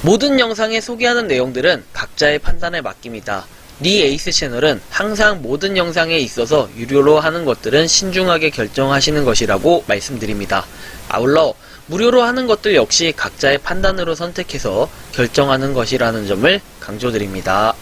모든 영상에 소개하는 내용들은 각자의 판단에 맡깁니다. 니 에이스 채널은 항상 모든 영상에 있어서 유료로 하는 것들은 신중하게 결정하시는 것이라고 말씀드립니다. 아울러 무료로 하는 것들 역시 각자의 판단으로 선택해서 결정하는 것이라는 점을 강조드립니다.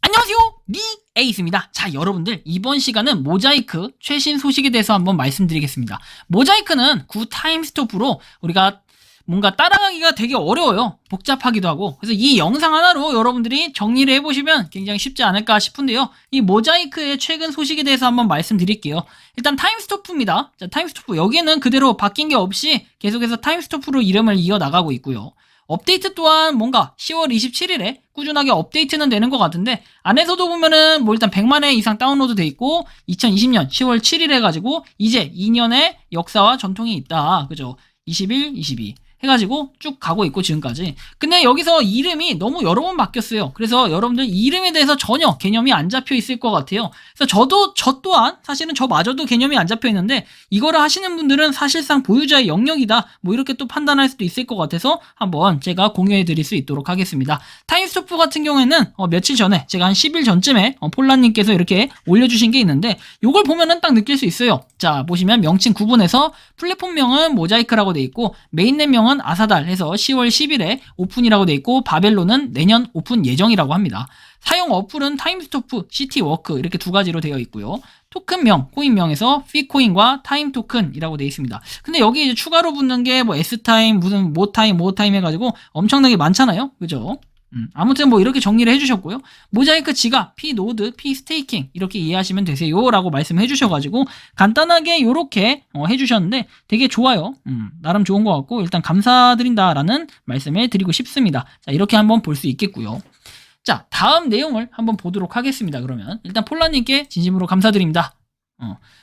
안녕하세요, 니 에이스입니다. 자, 여러분들, 이번 시간은 모자이크 최신 소식에 대해서 한번 말씀드리겠습니다. 모자이크는 구 타임스톱으로 우리가 뭔가 따라가기가 되게 어려워요. 복잡하기도 하고. 그래서 이 영상 하나로 여러분들이 정리를 해보시면 굉장히 쉽지 않을까 싶은데요. 이 모자이크의 최근 소식에 대해서 한번 말씀드릴게요. 일단 타임스토프입니다. 자, 타임스토프 여기에는 그대로 바뀐 게 없이 계속해서 타임스토프로 이름을 이어나가고 있고요. 업데이트 또한 뭔가 10월 27일에 꾸준하게 업데이트는 되는 것 같은데, 안에서도 보면은 뭐 일단 100만 회 이상 다운로드 돼 있고 2020년 10월 7일 해가지고 이제 2년의 역사와 전통이 있다. 그죠? 21, 22 해가지고 쭉 가고 있고 지금까지. 근데 여기서 이름이 너무 여러 번 바뀌었어요. 그래서 여러분들 이름에 대해서 전혀 개념이 안 잡혀 있을 것 같아요. 그래서 저 또한 사실은 저마저도 개념이 안 잡혀 있는데, 이거를 하시는 분들은 사실상 보유자의 영역이다 뭐 이렇게 또 판단할 수도 있을 것 같아서 한번 제가 공유해 드릴 수 있도록 하겠습니다. 타임스토프 같은 경우에는 며칠 전에 제가 한 10일 전쯤에 폴라님께서 이렇게 올려주신 게 있는데, 요걸 보면은 딱 느낄 수 있어요. 자, 보시면 명칭 구분해서 플랫폼명은 모자이크라고 돼 있고 메인넷명은 아사달 해서 10월 10일에 오픈이라고 돼 있고, 바벨론은 내년 오픈 예정이라고 합니다. 사용 어플은 타임스토프, 시티워크 이렇게 두 가지로 되어 있고요. 토큰명, 코인명에서 피코인과 타임 토큰이라고 되어 있습니다. 근데 여기 이제 추가로 붙는 게 뭐 S타임, 무슨 모타임 해가지고 엄청나게 많잖아요. 그죠? 아무튼 뭐 이렇게 정리를 해주셨고요. 모자이크 지갑, P노드, P스테이킹 이렇게 이해하시면 되세요 라고 말씀해 주셔가지고 간단하게 이렇게 해주셨는데 되게 좋아요. 나름 좋은 것 같고 일단 감사드린다라는 말씀을 드리고 싶습니다. 자, 이렇게 한번 볼 수 있겠고요. 자, 다음 내용을 한번 보도록 하겠습니다. 그러면 일단 폴라님께 진심으로 감사드립니다.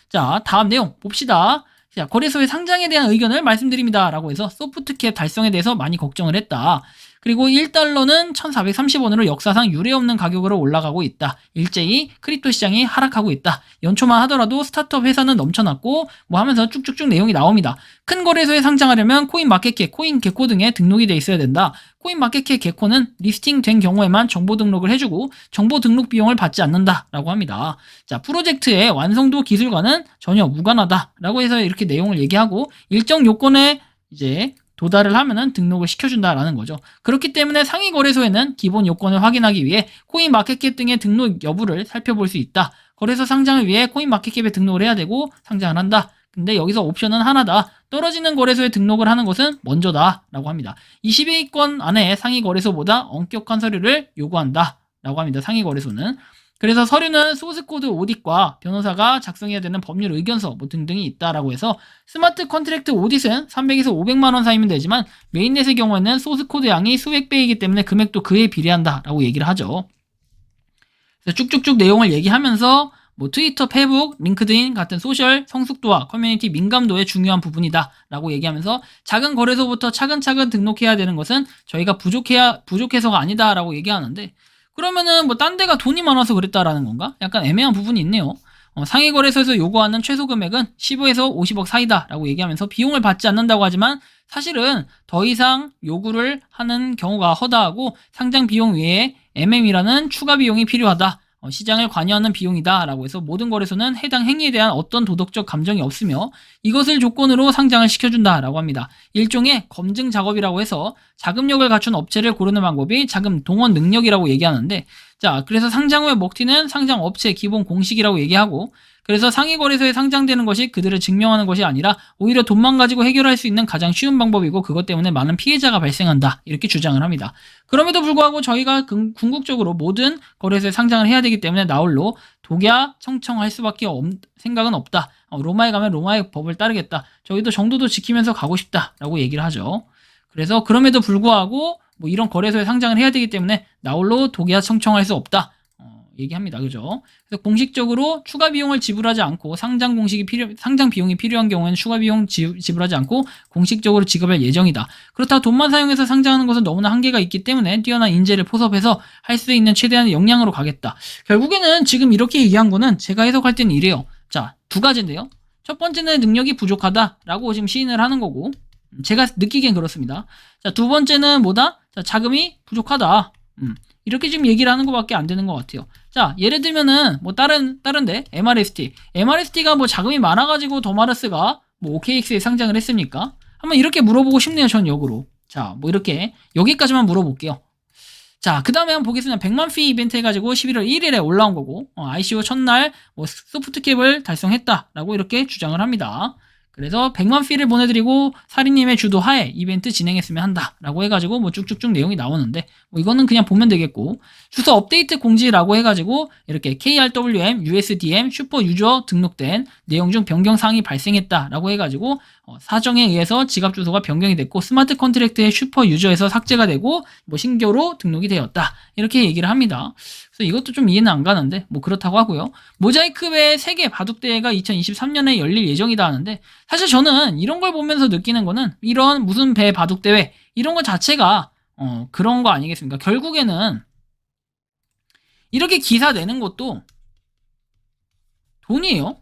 자, 다음 내용 봅시다. 자, 거래소의 상장에 대한 의견을 말씀드립니다 라고 해서 소프트캡 달성에 대해서 많이 걱정을 했다. 그리고 1달러는 1430원으로 역사상 유례없는 가격으로 올라가고 있다. 일제히 크립토 시장이 하락하고 있다. 연초만 하더라도 스타트업 회사는 넘쳐났고 뭐 하면서 쭉쭉쭉 내용이 나옵니다. 큰 거래소에 상장하려면 코인마켓캡, 코인게코 등에 등록이 돼 있어야 된다. 코인마켓캡 게코는 리스팅된 경우에만 정보 등록을 해주고 정보 등록 비용을 받지 않는다라고 합니다. 자, 프로젝트의 완성도 기술과는 전혀 무관하다라고 해서 이렇게 내용을 얘기하고 일정 요건에 이제 도달을 하면은 등록을 시켜준다라는 거죠. 그렇기 때문에 상위 거래소에는 기본 요건을 확인하기 위해 코인마켓캡 등의 등록 여부를 살펴볼 수 있다. 거래소 상장을 위해 코인마켓캡에 등록을 해야 되고 상장을 한다. 근데 여기서 옵션은 하나다. 떨어지는 거래소에 등록을 하는 것은 먼저다 라고 합니다. 20회위권 안에 상위 거래소보다 엄격한 서류를 요구한다 라고 합니다. 상위 거래소는. 그래서 서류는 소스코드 오딧과 변호사가 작성해야 되는 법률 의견서 뭐 등등이 있다라고 해서 스마트 컨트랙트 오딧은 300에서 500만원 사이면 되지만 메인넷의 경우에는 소스코드 양이 수백 배이기 때문에 금액도 그에 비례한다라고 얘기를 하죠. 그래서 쭉쭉쭉 내용을 얘기하면서 뭐 트위터, 페북, 링크드인 같은 소셜 성숙도와 커뮤니티 민감도의 중요한 부분이다 라고 얘기하면서 작은 거래소부터 차근차근 등록해야 되는 것은 저희가 부족해서가 아니다 라고 얘기하는데, 그러면은 뭐 딴 데가 돈이 많아서 그랬다라는 건가? 약간 애매한 부분이 있네요. 상위 거래소에서 요구하는 최소 금액은 15에서 50억 사이다 라고 얘기하면서 비용을 받지 않는다고 하지만 사실은 더 이상 요구를 하는 경우가 허다하고 상장 비용 외에 MM이라는 추가 비용이 필요하다. 시장을 관여하는 비용이다 라고 해서 모든 거래소는 해당 행위에 대한 어떤 도덕적 감정이 없으며 이것을 조건으로 상장을 시켜준다 라고 합니다. 일종의 검증 작업이라고 해서 자금력을 갖춘 업체를 고르는 방법이 자금 동원 능력이라고 얘기하는데, 자, 그래서 상장 후의 먹튀는 상장 업체 기본 공식이라고 얘기하고, 그래서 상위 거래소에 상장되는 것이 그들을 증명하는 것이 아니라 오히려 돈만 가지고 해결할 수 있는 가장 쉬운 방법이고 그것 때문에 많은 피해자가 발생한다 이렇게 주장을 합니다. 그럼에도 불구하고 저희가 궁극적으로 모든 거래소에 상장을 해야 되기 때문에 나홀로 독야 청청할 수밖에 생각은 없다. 로마에 가면 로마의 법을 따르겠다. 저희도 정도도 지키면서 가고 싶다 라고 얘기를 하죠. 그래서 그럼에도 불구하고 뭐 이런 거래소에 상장을 해야 되기 때문에 나홀로 독야 청청할 수 없다 얘기합니다. 그죠? 그래서 공식적으로 추가 비용을 지불하지 않고 상장 비용이 필요한 경우에는 추가 비용 지불하지 않고 공식적으로 지급할 예정이다. 그렇다고 돈만 사용해서 상장하는 것은 너무나 한계가 있기 때문에 뛰어난 인재를 포섭해서 할 수 있는 최대한의 역량으로 가겠다. 결국에는 지금 이렇게 얘기한 거는 제가 해석할 때는 이래요. 자, 두 가지인데요. 첫 번째는 능력이 부족하다라고 지금 시인을 하는 거고, 제가 느끼기엔 그렇습니다. 자, 두 번째는 뭐다? 자, 자금이 부족하다. 이렇게 지금 얘기를 하는 것밖에 안 되는 것 같아요. 자, 예를 들면은 뭐 다른데 MRST가 뭐 자금이 많아가지고 더마르스가 뭐 OKX에 상장을 했습니까? 한번 이렇게 물어보고 싶네요. 전 역으로. 자, 뭐 이렇게 여기까지만 물어볼게요. 자, 그 다음에 한번 보겠습니다. 100만 피 이벤트 해가지고 11월 1일에 올라온 거고, ICO 첫날 뭐 소프트캡을 달성했다라고 이렇게 주장을 합니다. 그래서 100만 피를 보내드리고 사리님의 주도하에 이벤트 진행했으면 한다라고 해가지고 뭐 쭉쭉쭉 내용이 나오는데, 뭐 이거는 그냥 보면 되겠고, 주소 업데이트 공지라고 해가지고 이렇게 KRWM, USDM, 슈퍼 유저 등록된 내용 중 변경 사항이 발생했다라고 해가지고 사정에 의해서 지갑 주소가 변경이 됐고 스마트 컨트랙트의 슈퍼 유저에서 삭제가 되고 뭐 신규로 등록이 되었다 이렇게 얘기를 합니다. 그래서 이것도 좀 이해는 안 가는데 뭐 그렇다고 하고요. 모자이크배 세계 바둑대회가 2023년에 열릴 예정이다 하는데, 사실 저는 이런 걸 보면서 느끼는 거는 이런 무슨 배 바둑대회 이런 거 자체가 그런 거 아니겠습니까? 결국에는 이렇게 기사 내는 것도 돈이에요.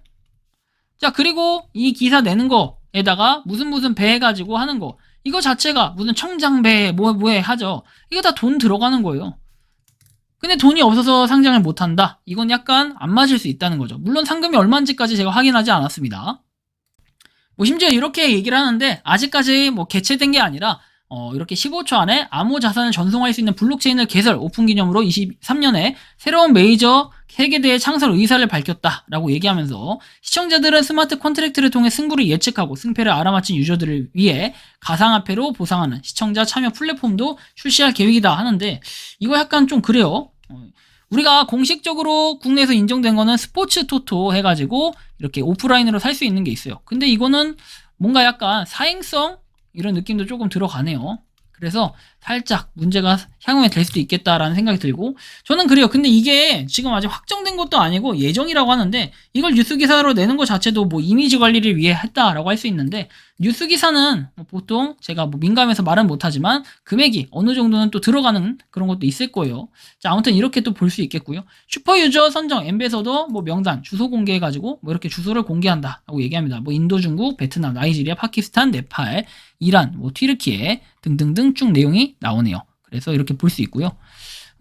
자, 그리고 이 기사 내는 거에다가 무슨 배 해가지고 하는 거, 이거 자체가 무슨 청장배 뭐해 하죠. 이거 다 돈 들어가는 거예요. 근데 돈이 없어서 상장을 못한다? 이건 약간 안 맞을 수 있다는 거죠. 물론 상금이 얼마인지까지 제가 확인하지 않았습니다. 뭐 심지어 이렇게 얘기를 하는데 아직까지 뭐 개최된 게 아니라 이렇게 15초 안에 암호 자산을 전송할 수 있는 블록체인을 개설 오픈 기념으로 23년에 새로운 메이저 세계대회 창설 의사를 밝혔다라고 얘기하면서, 시청자들은 스마트 컨트랙트를 통해 승부를 예측하고 승패를 알아맞힌 유저들을 위해 가상화폐로 보상하는 시청자 참여 플랫폼도 출시할 계획이다 하는데, 이거 약간 좀 그래요. 우리가 공식적으로 국내에서 인정된 거는 스포츠 토토 해가지고 이렇게 오프라인으로 살 수 있는 게 있어요. 근데 이거는 뭔가 약간 사행성 이런 느낌도 조금 들어가네요. 그래서 살짝 문제가 향후에 될 수도 있겠다라는 생각이 들고, 저는 그래요. 근데 이게 지금 아직 확정된 것도 아니고 예정이라고 하는데, 이걸 뉴스 기사로 내는 것 자체도 뭐 이미지 관리를 위해 했다라고 할 수 있는데, 뉴스 기사는 보통 제가 뭐 민감해서 말은 못하지만 금액이 어느 정도는 또 들어가는 그런 것도 있을 거예요. 자, 아무튼 이렇게 또 볼 수 있겠고요. 슈퍼 유저 선정 엠베서더 뭐 명단 주소 공개해가지고 뭐 이렇게 주소를 공개한다라고 얘기합니다. 뭐 인도, 중국, 베트남, 나이지리아, 파키스탄, 네팔, 이란, 뭐 튀르키예 등등등 쭉 내용이 나오네요. 그래서 이렇게 볼 수 있고요.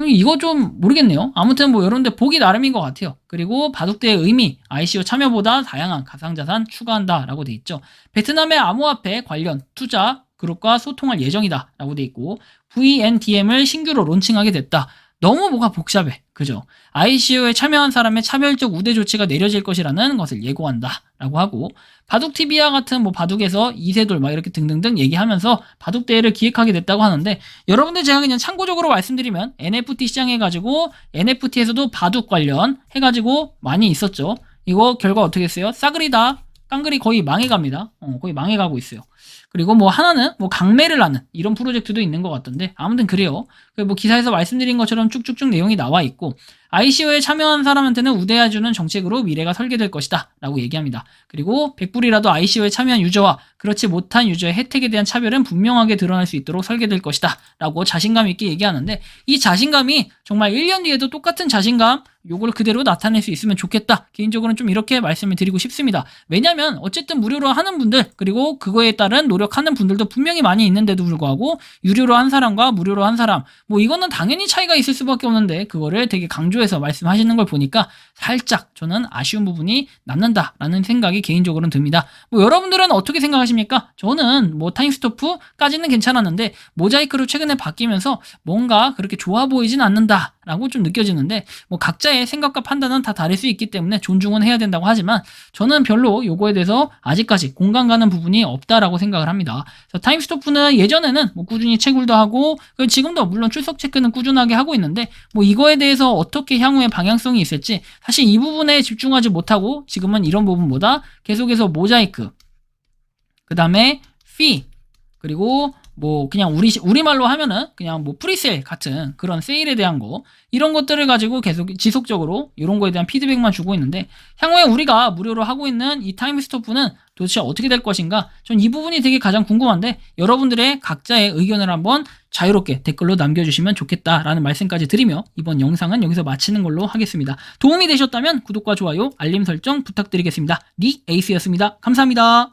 이거 좀 모르겠네요. 아무튼 뭐 이런데 보기 나름인 것 같아요. 그리고 바둑대의 의미, ICO 참여보다 다양한 가상자산 추가한다라고 돼 있죠. 베트남의 암호화폐 관련 투자 그룹과 소통할 예정이다 라고 돼 있고, VNDM을 신규로 론칭하게 됐다. 너무 뭐가 복잡해. 그죠? ICO에 참여한 사람의 차별적 우대 조치가 내려질 것이라는 것을 예고한다 라고 하고, 바둑TV와 같은 뭐 바둑에서 이세돌 막 이렇게 등등등 얘기하면서 바둑대회를 기획하게 됐다고 하는데, 여러분들 제가 그냥 참고적으로 말씀드리면 NFT 시장 해가지고 NFT에서도 바둑 관련 해가지고 많이 있었죠. 이거 결과 어떻게 했어요? 싸그리다 깡그리 거의 망해갑니다. 거의 망해가고 있어요. 그리고 뭐 하나는 뭐 강매를 하는 이런 프로젝트도 있는 것 같던데, 아무튼 그래요. 뭐 기사에서 말씀드린 것처럼 쭉쭉쭉 내용이 나와 있고, ICO에 참여한 사람한테는 우대해주는 정책으로 미래가 설계될 것이다 라고 얘기합니다. 그리고 100불이라도 ICO에 참여한 유저와 그렇지 못한 유저의 혜택에 대한 차별은 분명하게 드러날 수 있도록 설계될 것이다 라고 자신감 있게 얘기하는데, 이 자신감이 정말 1년 뒤에도 똑같은 자신감 요걸 그대로 나타낼 수 있으면 좋겠다. 개인적으로는 좀 이렇게 말씀을 드리고 싶습니다. 왜냐면 어쨌든 무료로 하는 분들, 그리고 그거에 따른 노력하는 분들도 분명히 많이 있는데도 불구하고 유료로 한 사람과 무료로 한 사람, 뭐 이거는 당연히 차이가 있을 수밖에 없는데 그거를 되게 강조해서 말씀하시는 걸 보니까 살짝 저는 아쉬운 부분이 남는다라는 생각이 개인적으로는 듭니다. 뭐 여러분들은 어떻게 생각하십니까? 저는 뭐 타임스토프까지는 괜찮았는데 모자이크로 최근에 바뀌면서 뭔가 그렇게 좋아 보이진 않는다라고 좀 느껴지는데, 뭐 각자의 생각과 판단은 다 다를 수 있기 때문에 존중은 해야 된다고 하지만 저는 별로 요거에 대해서 아직까지 공감 가는 부분이 없다라고 생각을 합니다. 그래서 타임스토프는 예전에는 뭐 꾸준히 채굴도 하고 지금도 물론 출석 체크는 꾸준하게 하고 있는데, 뭐 이거에 대해서 어떻게 향후의 방향성이 있을지 사실 이 부분에 집중하지 못하고 지금은 이런 부분보다 계속해서 모자이크, 그 다음에 피, 그리고 뭐 그냥 우리말로 하면은 그냥 뭐 프리세일 같은 그런 세일에 대한 거, 이런 것들을 가지고 계속 지속적으로 이런 거에 대한 피드백만 주고 있는데, 향후에 우리가 무료로 하고 있는 이 타임스토프는 도대체 어떻게 될 것인가, 전 이 부분이 되게 가장 궁금한데, 여러분들의 각자의 의견을 한번 자유롭게 댓글로 남겨주시면 좋겠다라는 말씀까지 드리며 이번 영상은 여기서 마치는 걸로 하겠습니다. 도움이 되셨다면 구독과 좋아요, 알림 설정 부탁드리겠습니다. 니 에이스였습니다. 감사합니다.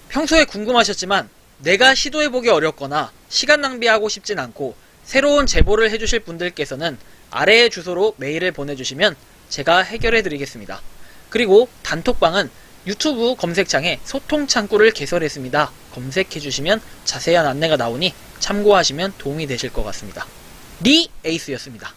평소에 궁금하셨지만 내가 시도해보기 어렵거나 시간 낭비하고 싶진 않고 새로운 제보를 해주실 분들께서는 아래의 주소로 메일을 보내주시면 제가 해결해드리겠습니다. 그리고 단톡방은 유튜브 검색창에 소통 창구를 개설했습니다. 검색해주시면 자세한 안내가 나오니 참고하시면 도움이 되실 것 같습니다. 리 에이스였습니다.